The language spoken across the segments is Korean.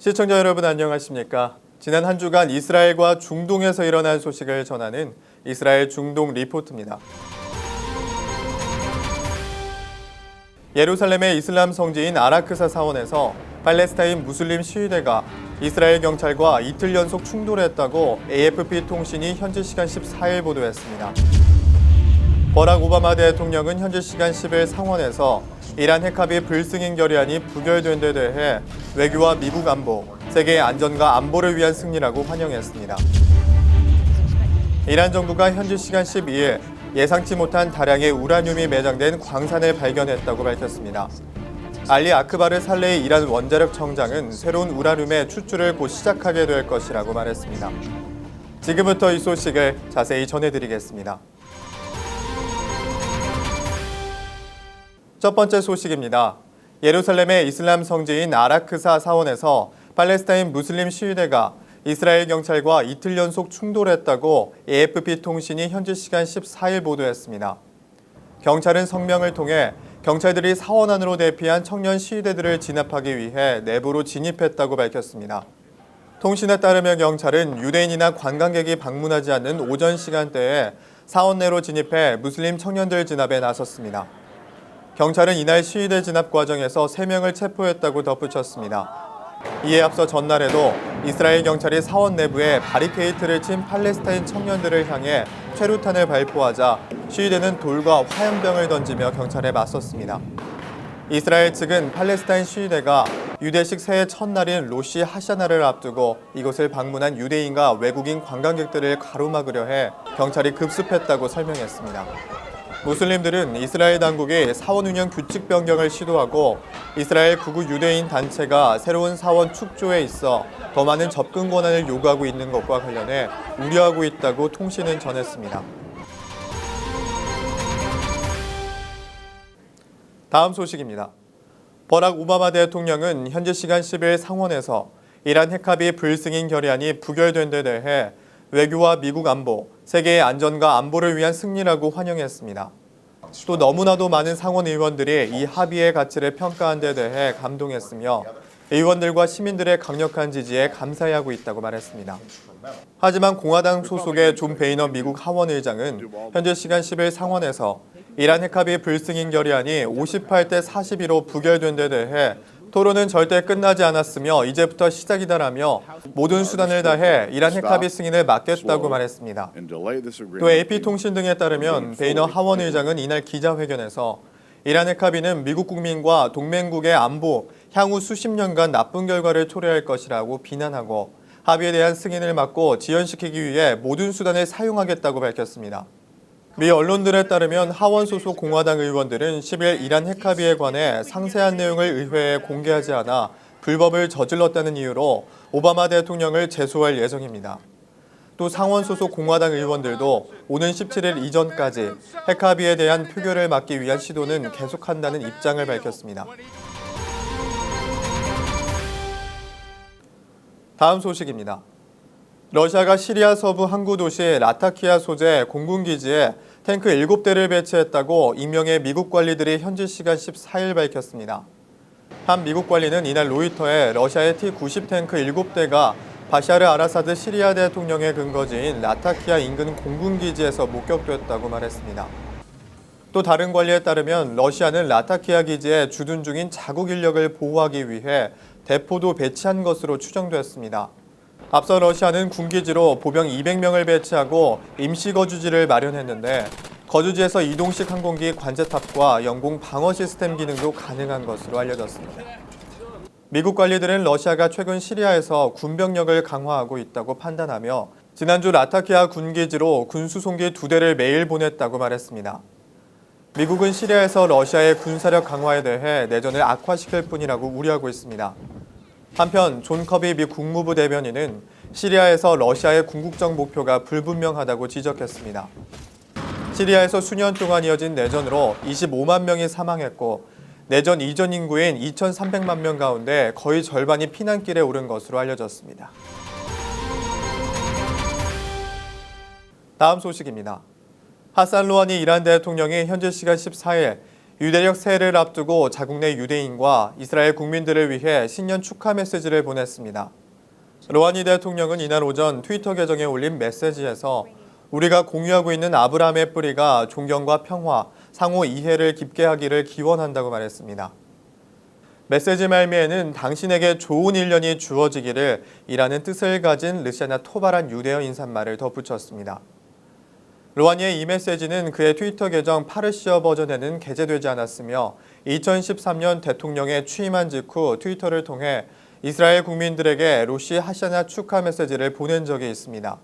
시청자 여러분 안녕하십니까? 지난 한 주간 이스라엘과 중동에서 일어난 소식을 전하는 이스라엘 중동 리포트입니다. 예루살렘의 이슬람 성지인 아라크사 사원에서 팔레스타인 무슬림 시위대가 이스라엘 경찰과 이틀 연속 충돌했다고 AFP 통신이 현지 시간 14일 보도했습니다. 버락 오바마 대통령은 현지 시간 10일 상원에서 이란 핵합의 불승인 결의안이 부결된 데 대해 외교와 미국 안보, 세계의 안전과 안보를 위한 승리라고 환영했습니다. 이란 정부가 현지 시간 12일 예상치 못한 다량의 우라늄이 매장된 광산을 발견했다고 밝혔습니다. 알리 아크바르 살레이 이란 원자력 청장은 새로운 우라늄의 추출을 곧 시작하게 될 것이라고 말했습니다. 지금부터 이 소식을 자세히 전해드리겠습니다. 첫 번째 소식입니다. 예루살렘의 이슬람 성지인 아라크사 사원에서 팔레스타인 무슬림 시위대가 이스라엘 경찰과 이틀 연속 충돌했다고 AFP 통신이 현지 시간 14일 보도했습니다. 경찰은 성명을 통해 경찰들이 사원 안으로 대피한 청년 시위대들을 진압하기 위해 내부로 진입했다고 밝혔습니다. 통신에 따르면 경찰은 유대인이나 관광객이 방문하지 않는 오전 시간대에 사원 내로 진입해 무슬림 청년들 진압에 나섰습니다. 경찰은 이날 시위대 진압 과정에서 3명을 체포했다고 덧붙였습니다. 이에 앞서 전날에도 이스라엘 경찰이 사원 내부에 바리케이트를 친 팔레스타인 청년들을 향해 최루탄을 발포하자 시위대는 돌과 화염병을 던지며 경찰에 맞섰습니다. 이스라엘 측은 팔레스타인 시위대가 유대식 새해 첫날인 로시 하샤나를 앞두고 이곳을 방문한 유대인과 외국인 관광객들을 가로막으려 해 경찰이 급습했다고 설명했습니다. 무슬림들은 이스라엘 당국이 사원 운영 규칙 변경을 시도하고 이스라엘 극우 유대인 단체가 새로운 사원 축조에 있어 더 많은 접근 권한을 요구하고 있는 것과 관련해 우려하고 있다고 통신은 전했습니다. 다음 소식입니다. 버락 오바마 대통령은 현지 시간 10일 상원에서 이란 핵합의 불승인 결의안이 부결된 데 대해 외교와 미국 안보, 세계의 안전과 안보를 위한 승리라고 환영했습니다. 또 너무나도 많은 상원 의원들이 이 합의의 가치를 평가한 데 대해 감동했으며 의원들과 시민들의 강력한 지지에 감사해하고 있다고 말했습니다. 하지만 공화당 소속의 존 베이너 미국 하원 의장은 현재 시간 10일 상원에서 이란 핵합의 불승인 결의안이 58대 42로 부결된 데 대해 토론은 절대 끝나지 않았으며 이제부터 시작이다라며 모든 수단을 다해 이란 핵합의 승인을 막겠다고 말했습니다. 또 AP통신 등에 따르면 베이너 하원 의장은 이날 기자회견에서 이란 핵합의는 미국 국민과 동맹국의 안보, 향후 수십 년간 나쁜 결과를 초래할 것이라고 비난하고 합의에 대한 승인을 막고 지연시키기 위해 모든 수단을 사용하겠다고 밝혔습니다. 미 언론들에 따르면 하원 소속 공화당 의원들은 10일 이란 핵합의에 관해 상세한 내용을 의회에 공개하지 않아 불법을 저질렀다는 이유로 오바마 대통령을 제소할 예정입니다. 또 상원 소속 공화당 의원들도 오는 17일 이전까지 핵합의에 대한 표결을 막기 위한 시도는 계속한다는 입장을 밝혔습니다. 다음 소식입니다. 러시아가 시리아 서부 항구 도시 라타키아 소재 공군기지에 탱크 7대를 배치했다고 익명의 미국 관리들이 현지 시간 14일 밝혔습니다. 한 미국 관리는 이날 로이터에 러시아의 T-90 탱크 7대가 바샤르 아라사드 시리아 대통령의 근거지인 라타키아 인근 공군기지에서 목격됐다고 말했습니다. 또 다른 관리에 따르면 러시아는 라타키아 기지에 주둔 중인 자국 인력을 보호하기 위해 대포도 배치한 것으로 추정됐습니다. 앞서 러시아는 군기지로 보병 200명을 배치하고 임시 거주지를 마련했는데 거주지에서 이동식 항공기 관제탑과 영공 방어 시스템 기능도 가능한 것으로 알려졌습니다. 미국 관리들은 러시아가 최근 시리아에서 군병력을 강화하고 있다고 판단하며 지난주 라타키아 군기지로 군수송기 2대를 매일 보냈다고 말했습니다. 미국은 시리아에서 러시아의 군사력 강화에 대해 내전을 악화시킬 뿐이라고 우려하고 있습니다. 한편 존 커비 미 국무부 대변인은 시리아에서 러시아의 궁극적 목표가 불분명하다고 지적했습니다. 시리아에서 수년 동안 이어진 내전으로 25만 명이 사망했고 내전 이전 인구인 2,300만 명 가운데 거의 절반이 피난길에 오른 것으로 알려졌습니다. 다음 소식입니다. 하산 로하니 이란 대통령이 현지 시간 14일 유대력 새해를 앞두고 자국 내 유대인과 이스라엘 국민들을 위해 신년 축하 메시지를 보냈습니다. 로하니 대통령은 이날 오전 트위터 계정에 올린 메시지에서 우리가 공유하고 있는 아브라함의 뿌리가 존경과 평화, 상호 이해를 깊게 하기를 기원한다고 말했습니다. 메시지 말미에는 당신에게 좋은 1년이 주어지기를 이라는 뜻을 가진 르샤나 토바란 유대어 인사말을 덧붙였습니다. 로하니의 이 메시지는 그의 트위터 계정 파르시어 버전에는 게재되지 않았으며 2013년 대통령에 취임한 직후 트위터를 통해 이스라엘 국민들에게 로시 하샤나 축하 메시지를 보낸 적이 있습니다.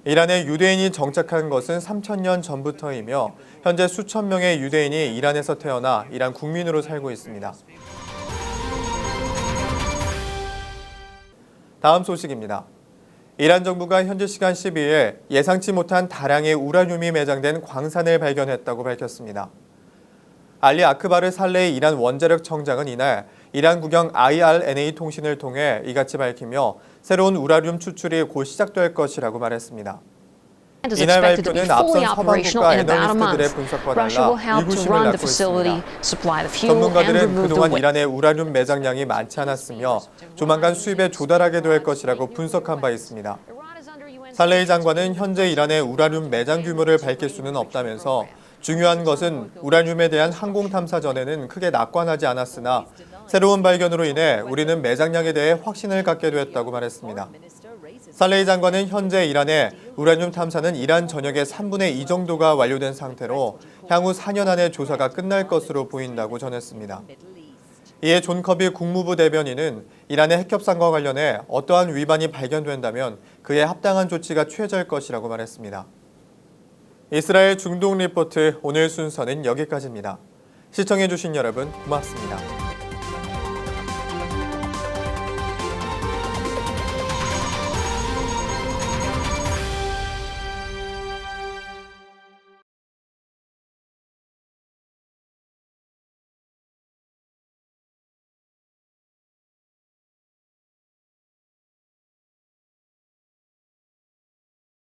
이란에 유대인이 정착한 것은 3,000년 전부터이며 현재 수천 명의 유대인이 이란에서 태어나 이란 국민으로 살고 있습니다. 다음 소식입니다. 이란 정부가 현지 시간 12일 예상치 못한 다량의 우라늄이 매장된 광산을 발견했다고 밝혔습니다. 알리 아크바르 살레이 이란 원자력 청장은 이날 이란 국영 IRNA 통신을 통해 이같이 밝히며 새로운 우라늄 추출이 곧 시작될 것이라고 말했습니다. 이날 발표는 앞선 서방 국가 애널리스트들의 분석과 달라 의구심을 낳고 있습니다. 전문가들은 그동안 이란의 우라늄 매장량이 많지 않았으며 조만간 수입에 조달하게 될 것이라고 분석한 바 있습니다. 살레이 장관은 현재 이란의 우라늄 매장 규모를 밝힐 수는 없다면서 중요한 것은 우라늄에 대한 항공 탐사 전에는 크게 낙관하지 않았으나 새로운 발견으로 인해 우리는 매장량에 대해 확신을 갖게 됐다고 말했습니다. 살레이 장관은 현재 이란의 우라늄 탐사는 이란 전역의 3분의 2 정도가 완료된 상태로 향후 4년 안에 조사가 끝날 것으로 보인다고 전했습니다. 이에 존 커비 국무부 대변인은 이란의 핵 협상과 관련해 어떠한 위반이 발견된다면 그에 합당한 조치가 취해질 것이라고 말했습니다. 이스라엘 중동 리포트 오늘 순서는 여기까지입니다. 시청해주신 여러분 고맙습니다.